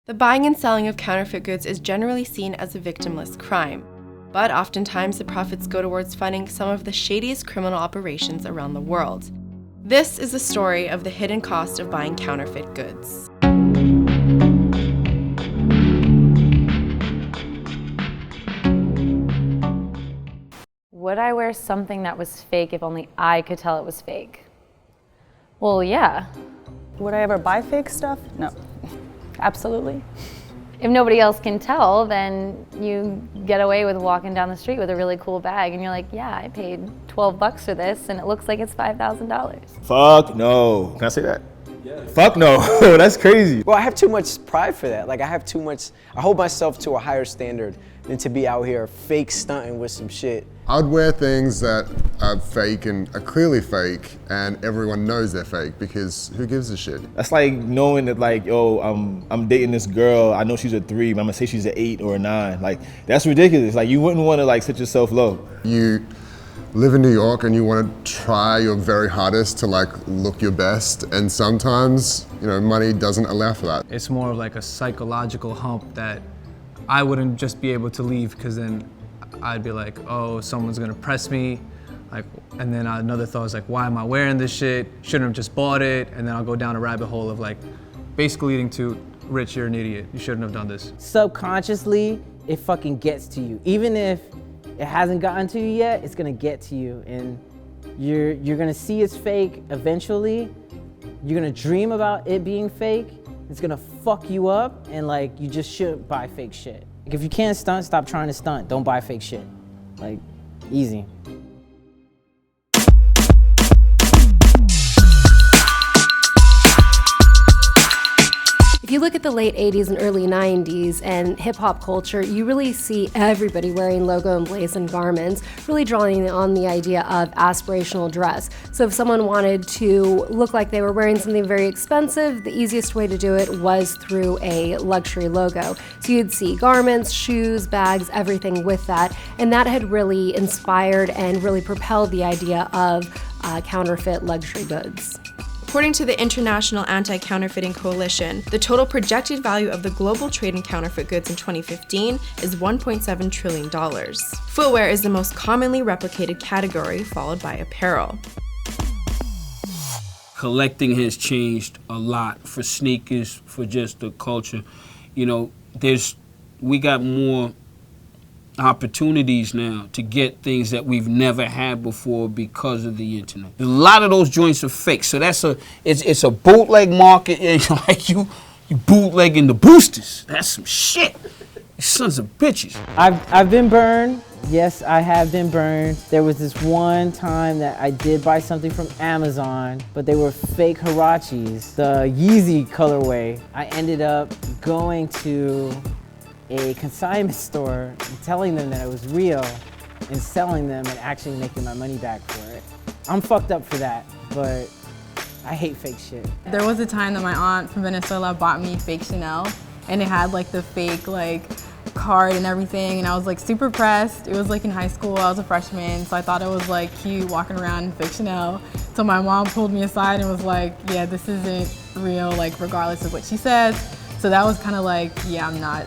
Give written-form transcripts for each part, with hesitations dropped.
The buying and selling of counterfeit goods is generally seen as a victimless crime, but oftentimes the profits go towards funding some of the shadiest criminal operations around the world. This is the story of the hidden cost of buying counterfeit goods. Would I wear something that was fake if only I could tell it was fake? Well, yeah. Would I ever buy fake stuff? No. Absolutely. If nobody else can tell, then you get away with walking down the street with a really cool bag and you're like, yeah, I paid $12 for this and it looks like it's $5,000. Fuck no. Can I say that? Yeah. Fuck no. That's crazy. Well, I have too much pride for that. Like I hold myself to a higher standard than to be out here fake stunting with some shit. I'd wear things that are fake and are clearly fake and everyone knows they're fake because who gives a shit? That's like knowing that like, yo, I'm dating this girl, I know she's a 3, but I'm gonna say she's an 8 or a 9. Like, that's ridiculous. Like, you wouldn't wanna like set yourself low. You live in New York and you wanna try your very hardest to like look your best, and sometimes, you know, money doesn't allow for that. It's more of like a psychological hump that I wouldn't just be able to leave, because then I'd be like, oh, someone's gonna press me. Like, and then another thought is like, why am I wearing this shit? Shouldn't have just bought it. And then I'll go down a rabbit hole of like, basically leading to, Rich, you're an idiot. You shouldn't have done this. Subconsciously, it fucking gets to you. Even if it hasn't gotten to you yet, it's gonna get to you. And you're gonna see it's fake eventually. You're gonna dream about it being fake. It's gonna fuck you up, and like, you just shouldn't buy fake shit. Like, if you can't stunt, stop trying to stunt. Don't buy fake shit. Like, easy. If you look at the late 80s and early 90s and hip-hop culture, you really see everybody wearing logo emblazoned garments, really drawing on the idea of aspirational dress. So if someone wanted to look like they were wearing something very expensive, the easiest way to do it was through a luxury logo. So you'd see garments, shoes, bags, everything with that, and that had really inspired and really propelled the idea of counterfeit luxury goods. According to the International Anti-Counterfeiting Coalition, the total projected value of the global trade in counterfeit goods in 2015 is $1.7 trillion. Footwear is the most commonly replicated category, followed by apparel. Collecting has changed a lot for sneakers, for just the culture. You know, we got more opportunities now to get things that we've never had before because of the internet. A lot of those joints are fake, so it's a bootleg market. And like you bootlegging the boosters. That's some shit. You sons of bitches. I've been burned. Yes, I have been burned. There was this one time that I did buy something from Amazon, but they were fake Huaraches, the Yeezy colorway. I ended up going to a consignment store and telling them that it was real and selling them and actually making my money back for it. I'm fucked up for that, but I hate fake shit. There was a time that my aunt from Venezuela bought me fake Chanel, and it had like the fake like card and everything, and I was like super pressed. It was like in high school, I was a freshman, so I thought it was like cute walking around in fake Chanel. So my mom pulled me aside and was like, yeah, this isn't real, like regardless of what she says. So that was kind of like, yeah, I'm not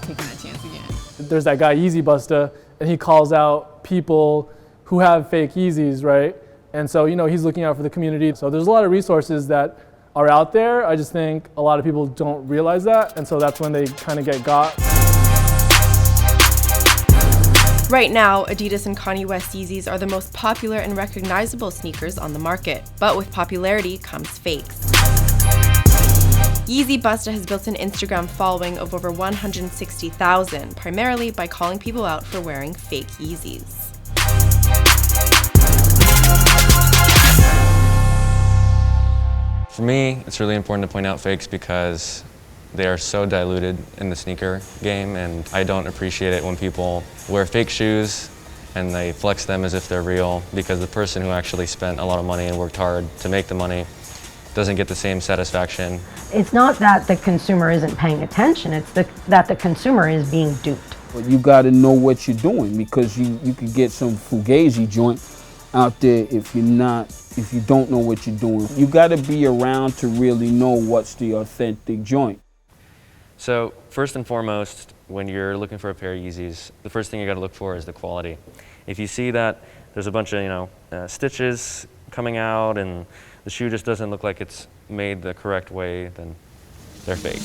taking that chance again. There's that guy Yeezy Busta, and he calls out people who have fake Yeezys, right? And so, you know, he's looking out for the community. So there's a lot of resources that are out there. I just think a lot of people don't realize that, and so that's when they kind of get got. Right now, Adidas and Kanye West Yeezys are the most popular and recognizable sneakers on the market. But with popularity comes fakes. Yeezy Busta has built an Instagram following of over 160,000, primarily by calling people out for wearing fake Yeezys. For me, it's really important to point out fakes because they are so diluted in the sneaker game, and I don't appreciate it when people wear fake shoes and they flex them as if they're real, because the person who actually spent a lot of money and worked hard to make the money doesn't get the same satisfaction. It's not that the consumer isn't paying attention, it's that the consumer is being duped. But you gotta know what you're doing, because you could get some fugazi joint out there if you don't know what you're doing. You gotta be around to really know what's the authentic joint. So first and foremost, when you're looking for a pair of Yeezys, the first thing you got to look for is the quality. If you see that there's a bunch of stitches coming out and the shoe just doesn't look like it's made the correct way, then they're fake.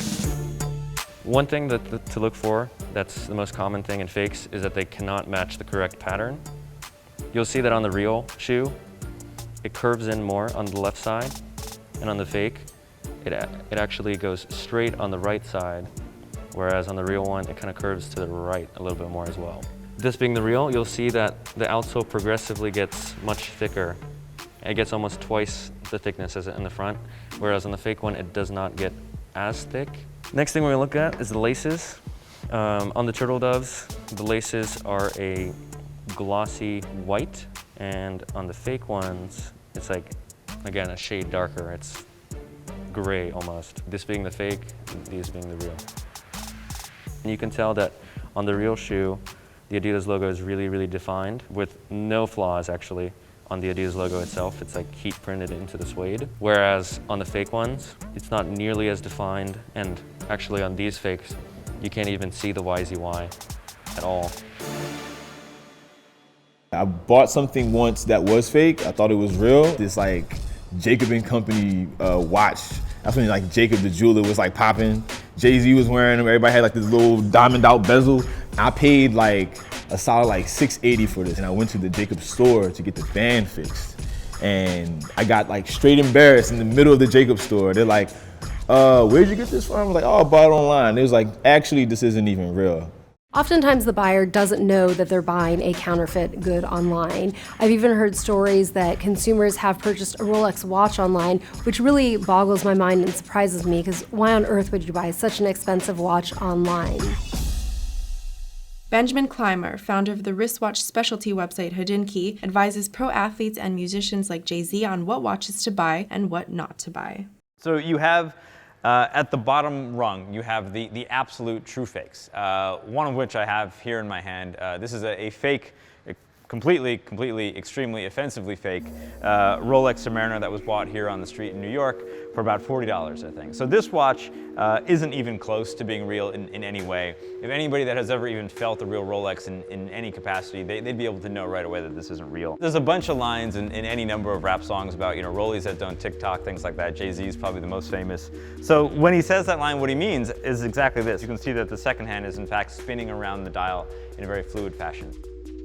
One thing to look for, that's the most common thing in fakes, is that they cannot match the correct pattern. You'll see that on the real shoe, it curves in more on the left side, and on the fake, it actually goes straight on the right side, whereas on the real one, it kind of curves to the right a little bit more as well. This being the real, you'll see that the outsole progressively gets much thicker. It gets almost twice the thickness as in the front, whereas on the fake one, it does not get as thick. Next thing we're gonna look at is the laces. On the turtle doves, the laces are a glossy white, and on the fake ones, it's like, again, a shade darker. It's gray almost. This being the fake, these being the real. And you can tell that on the real shoe, the Adidas logo is really, really defined with no flaws actually. On the Adidas logo itself, it's like heat printed into the suede. Whereas on the fake ones, it's not nearly as defined, and actually on these fakes, you can't even see the YZY at all. I bought something once that was fake. I thought it was real. This like Jacob & Company watch. That's when like Jacob the jeweler was like popping. Jay-Z was wearing them. Everybody had like this little diamond out bezel. I paid like a solid like $680 for this. And I went to the Jacob store to get the band fixed. And I got like straight embarrassed in the middle of the Jacob store. They're like, where'd you get this from? I was like, oh, I bought it online. It was like, actually, this isn't even real. Oftentimes the buyer doesn't know that they're buying a counterfeit good online. I've even heard stories that consumers have purchased a Rolex watch online, which really boggles my mind and surprises me, because why on earth would you buy such an expensive watch online? Benjamin Clymer, founder of the wristwatch specialty website Hodinkee, advises pro athletes and musicians like Jay-Z on what watches to buy and what not to buy. So you have at the bottom rung, you have the absolute true fakes, one of which I have here in my hand. This is a fake, completely, extremely offensively fake Rolex Submariner that was bought here on the street in New York for about $40, I think. So this watch isn't even close to being real in any way. If anybody that has ever even felt a real Rolex in any capacity, they'd be able to know right away that this isn't real. There's a bunch of lines in any number of rap songs about, Rollies that don't TikTok, things like that. Jay-Z is probably the most famous. So when he says that line, what he means is exactly this. You can see that the second hand is in fact spinning around the dial in a very fluid fashion.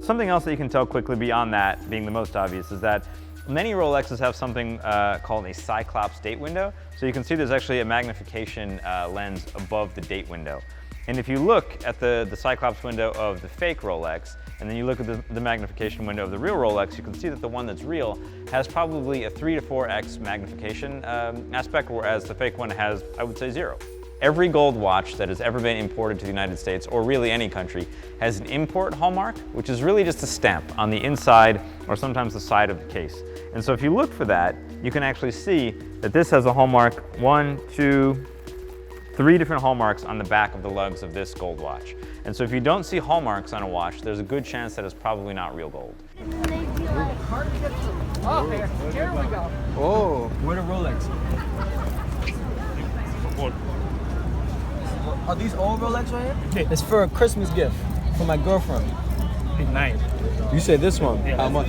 Something else that you can tell quickly beyond that, being the most obvious, is that many Rolexes have something called a Cyclops date window. So you can see there's actually a magnification lens above the date window. And if you look at the Cyclops window of the fake Rolex, and then you look at the magnification window of the real Rolex, you can see that the one that's real has probably a 3 to 4x magnification aspect, whereas the fake one has, I would say, 0. Every gold watch that has ever been imported to the United States, or really any country, has an import hallmark, which is really just a stamp on the inside or sometimes the side of the case. And so if you look for that, you can actually see that this has a hallmark, 1, 2, 3 different hallmarks on the back of the lugs of this gold watch. And so if you don't see hallmarks on a watch, there's a good chance that it's probably not real gold. Oh, here we go. Oh, what a Rolex. Are these old Rolex right here? It's for a Christmas gift for my girlfriend. It's nice. You said this one. Yeah. How much?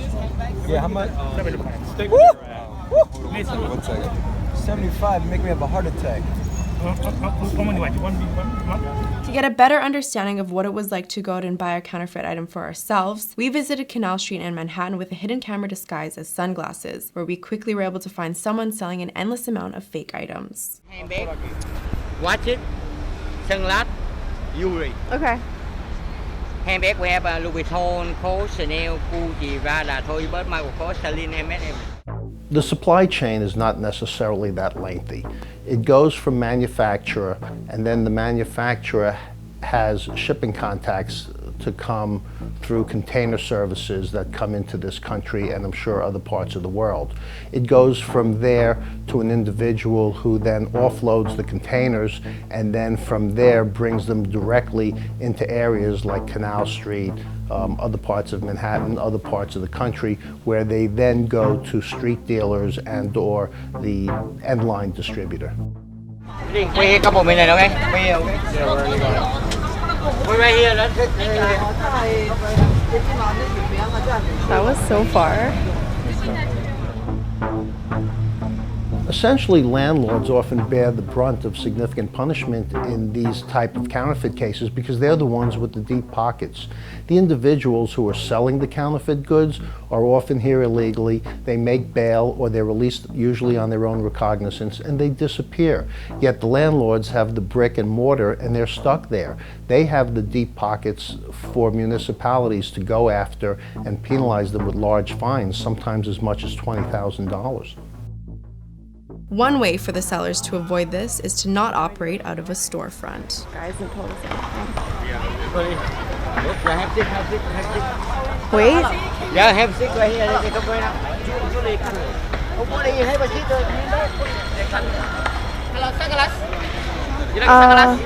Yeah, how much? Woo! Woo! 75, make me have a heart attack. To get a better understanding of what it was like to go out and buy a counterfeit item for ourselves, we visited Canal Street in Manhattan with a hidden camera disguised as sunglasses, where we quickly were able to find someone selling an endless amount of fake items. Handbag, watch it, sunglass, jewelry. Okay. Handbag, we have Louis Vuitton, Coach, Chanel, Gucci, Prada, Tory Burch, Michael Kors, Celine, M&M. The supply chain is not necessarily that lengthy. It goes from manufacturer, and then the manufacturer has shipping contacts to come through container services that come into this country and I'm sure other parts of the world. It goes from there to an individual who then offloads the containers and then from there brings them directly into areas like Canal Street, other parts of Manhattan, other parts of the country, where they then go to street dealers and or the end line distributor. Quay here, couple minutes, okay? Quay here, okay? Yeah, where are you going? We're right here, that's it. That was so far. Essentially, landlords often bear the brunt of significant punishment in these type of counterfeit cases because they're the ones with the deep pockets. The individuals who are selling the counterfeit goods are often here illegally. They make bail or they're released usually on their own recognizance and they disappear. Yet the landlords have the brick and mortar and they're stuck there. They have the deep pockets for municipalities to go after and penalize them with large fines, sometimes as much as $20,000. One way for the sellers to avoid this is to not operate out of a storefront. Guys, and told us Wait. Yeah, have a seat right here. They come right out.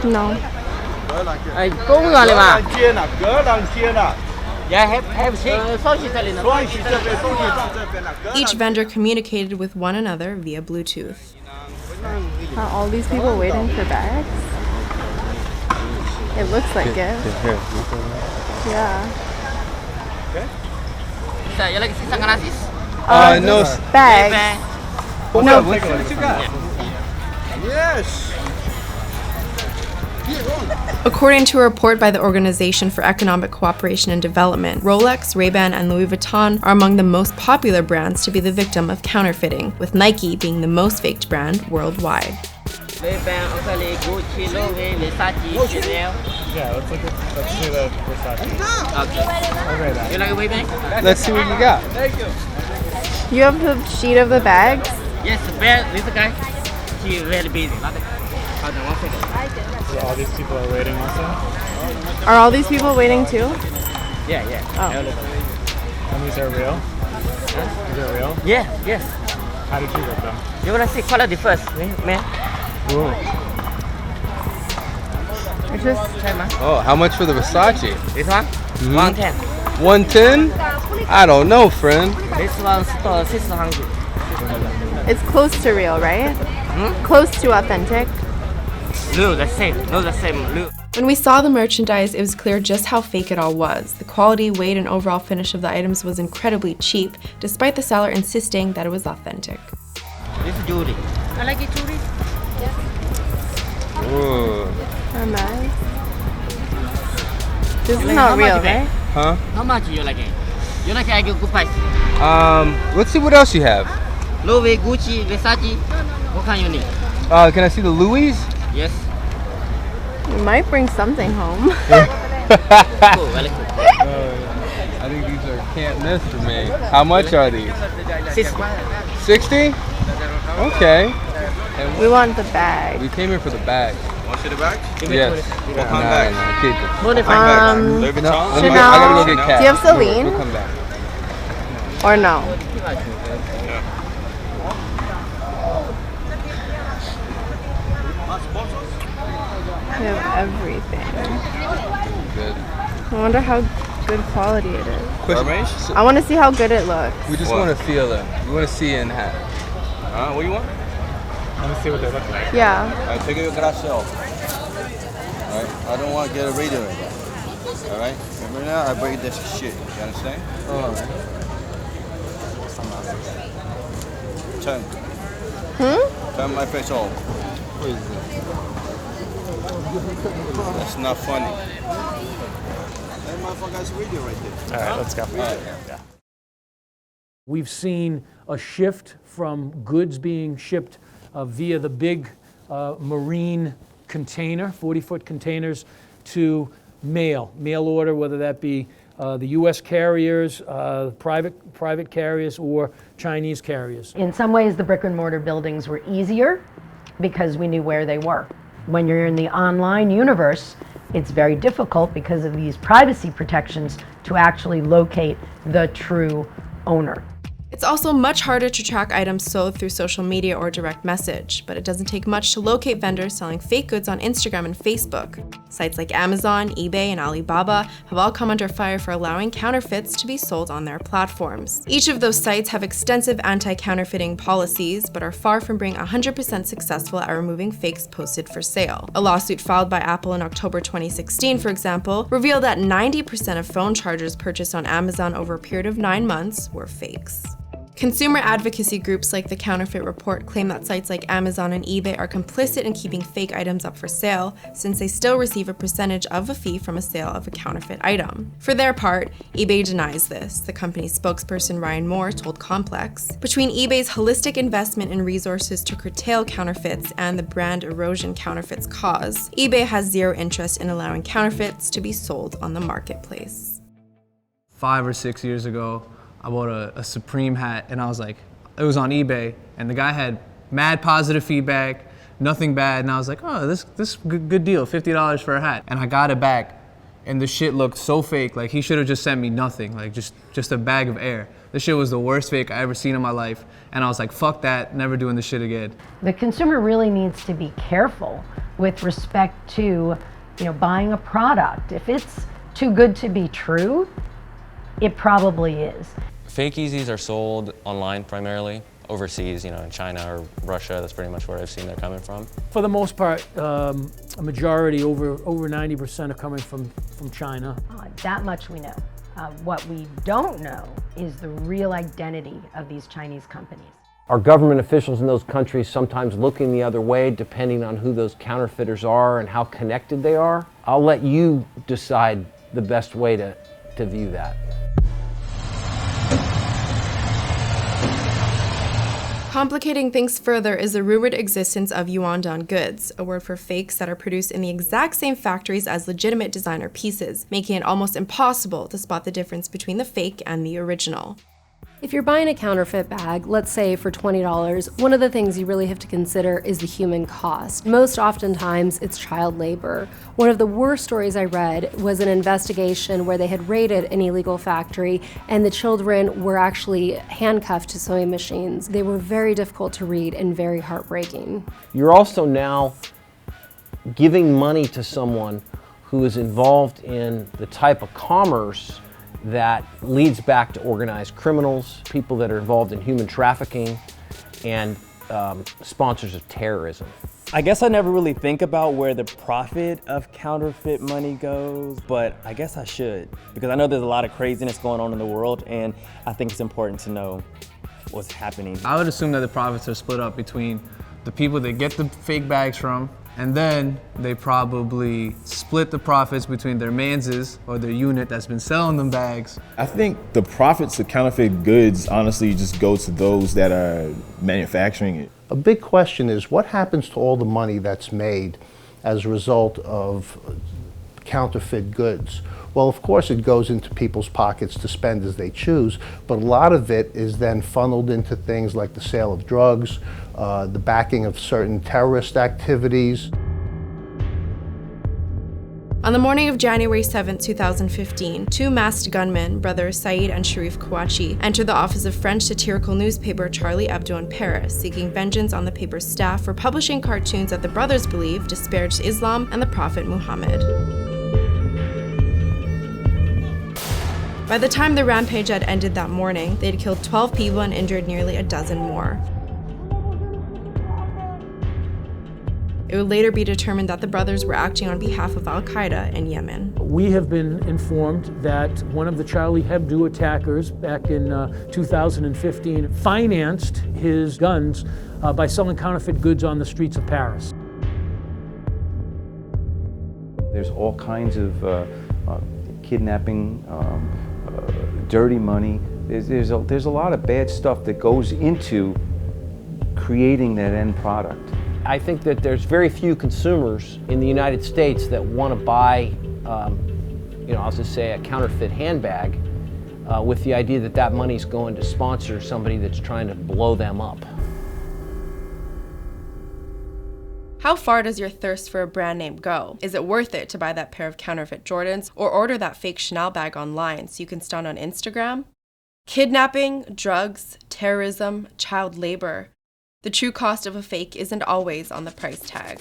No. Cũng rồi mà. Yeah, have a seat. Each vendor communicated with one another via Bluetooth. Are all these people waiting for bags? It looks like it. Yeah. No. Bags. No. What you got? Yes. According to a report by the Organization for Economic Cooperation and Development, Rolex, Ray-Ban, and Louis Vuitton are among the most popular brands to be the victim of counterfeiting, with Nike being the most faked brand worldwide. Ray-Ban, Gucci, Louis, Versace, Chanel. Yeah, let's see the Versace. Okay. You like a Ray-Ban? Let's see what you got. Thank you. You have the sheet of the bags? Yes, this guy. She's very busy. Hold on 1 second. So all these people are waiting also? Are all these people waiting too? Yeah. Oh. And these are real? Huh? These are real? Yes. How did you get them? You wanna see quality first, man? Ooh. It's just... Oh, how much for the Versace? This one? 110. 110? I don't know, friend. This one's 600. It's close to real, right? Close to authentic. No, the same. Look. When we saw the merchandise, it was clear just how fake it all was. The quality, weight, and overall finish of the items was incredibly cheap, despite the seller insisting that it was authentic. This is jewelry. I like it, jewelry. Yes. Ooh. Oh, nice. This is not real, right? Huh? How much you like it? You like it, I give good price. Let's see what else you have. Louis, Gucci, Versace. What kind you need? Can I see the Louis? Yes. You might bring something home. Cool, very cool. I think these are can't miss for me. How much are these? 60. 60? Okay. And We want the bag. we came here for the bag. Want to see the bag? Yes. What kind of bag? No, keep it. What if No, let me- I gotta go get Do Cat. you have Celine? We'll come back. Or no? We have everything. Good. I wonder how good quality it is. Question. I want to see how good it looks. We just want to feel it. We want to see it in hat. What do you want? Let me see what they look like. Yeah. Alright, take your grass off. Alright, I don't want to get a radio right now. Alright? Right now, I break this shit. You understand? Alright. Turn. Turn my face off. What is this? That's not funny. That motherfucker's radio right there. All right, let's go. Yeah. We've seen a shift from goods being shipped via the big marine container, 40-foot containers, to mail order, whether that be the U.S. carriers, private carriers, or Chinese carriers. In some ways, the brick and mortar buildings were easier because we knew where they were. When you're in the online universe, it's very difficult because of these privacy protections to actually locate the true owner. It's also much harder to track items sold through social media or direct message, but it doesn't take much to locate vendors selling fake goods on Instagram and Facebook. Sites like Amazon, eBay, and Alibaba have all come under fire for allowing counterfeits to be sold on their platforms. Each of those sites have extensive anti-counterfeiting policies, but are far from being 100% successful at removing fakes posted for sale. A lawsuit filed by Apple in October 2016, for example, revealed that 90% of phone chargers purchased on Amazon over a period of 9 months were fakes. Consumer advocacy groups like the Counterfeit Report claim that sites like Amazon and eBay are complicit in keeping fake items up for sale, since they still receive a percentage of a fee from a sale of a counterfeit item. For their part, eBay denies this. The company's spokesperson Ryan Moore told Complex, "Between eBay's holistic investment in resources to curtail counterfeits and the brand erosion counterfeits cause, eBay has zero interest in allowing counterfeits to be sold on the marketplace." 5 or 6 years ago, I bought a Supreme hat, and I was like, it was on eBay, and the guy had mad positive feedback, nothing bad, and I was like, oh, this good deal, $50 for a hat. And I got it back, and the shit looked so fake. Like, he should have just sent me nothing, like just a bag of air. This shit was the worst fake I ever seen in my life, and I was like, fuck that, never doing this shit again. The consumer really needs to be careful with respect to, buying a product. If it's too good to be true, it probably is. Fake Yeezys are sold online primarily, overseas, in China or Russia. That's pretty much where I've seen they're coming from. For the most part, a majority, over 90% are coming from China. That much we know. What we don't know is the real identity of these Chinese companies. Our government officials in those countries sometimes looking the other way depending on who those counterfeiters are and how connected they are. I'll let you decide the best way to view that. Complicating things further is the rumored existence of yuandong goods, a word for fakes that are produced in the exact same factories as legitimate designer pieces, making it almost impossible to spot the difference between the fake and the original. If you're buying a counterfeit bag, let's say for $20, one of the things you really have to consider is the human cost. Most oftentimes, it's child labor. One of the worst stories I read was an investigation where they had raided an illegal factory and the children were actually handcuffed to sewing machines. They were very difficult to read and very heartbreaking. You're also now giving money to someone who is involved in the type of commerce that leads back to organized criminals, people that are involved in human trafficking, and sponsors of terrorism. I guess I never really think about where the profit of counterfeit money goes, but I guess I should, because I know there's a lot of craziness going on in the world, and I think it's important to know what's happening. I would assume that the profits are split up between the people that get the fake bags from, and then they probably split the profits between their manses or their unit that's been selling them bags. I think the profits of counterfeit goods honestly just go to those that are manufacturing it. A big question is what happens to all the money that's made as a result of counterfeit goods? Well, of course it goes into people's pockets to spend as they choose, but a lot of it is then funneled into things like the sale of drugs, the backing of certain terrorist activities. On the morning of January 7, 2015, two masked gunmen, brothers Saeed and Sharif Kouachi, entered the office of French satirical newspaper Charlie Hebdo in Paris, seeking vengeance on the paper's staff for publishing cartoons that the brothers believe disparaged Islam and the Prophet Muhammad. By the time the rampage had ended that morning, they had killed 12 people and injured nearly a dozen more. It would later be determined that the brothers were acting on behalf of Al-Qaeda in Yemen. We have been informed that one of the Charlie Hebdo attackers back in 2015 financed his guns by selling counterfeit goods on the streets of Paris. There's all kinds of kidnapping, dirty money. There's a lot of bad stuff that goes into creating that end product. I think that there's very few consumers in the United States that want to buy, I'll just say a counterfeit handbag with the idea that that money's going to sponsor somebody that's trying to blow them up. How far does your thirst for a brand name go? Is it worth it to buy that pair of counterfeit Jordans or order that fake Chanel bag online so you can stunt on Instagram? Kidnapping, drugs, terrorism, child labor. The true cost of a fake isn't always on the price tag.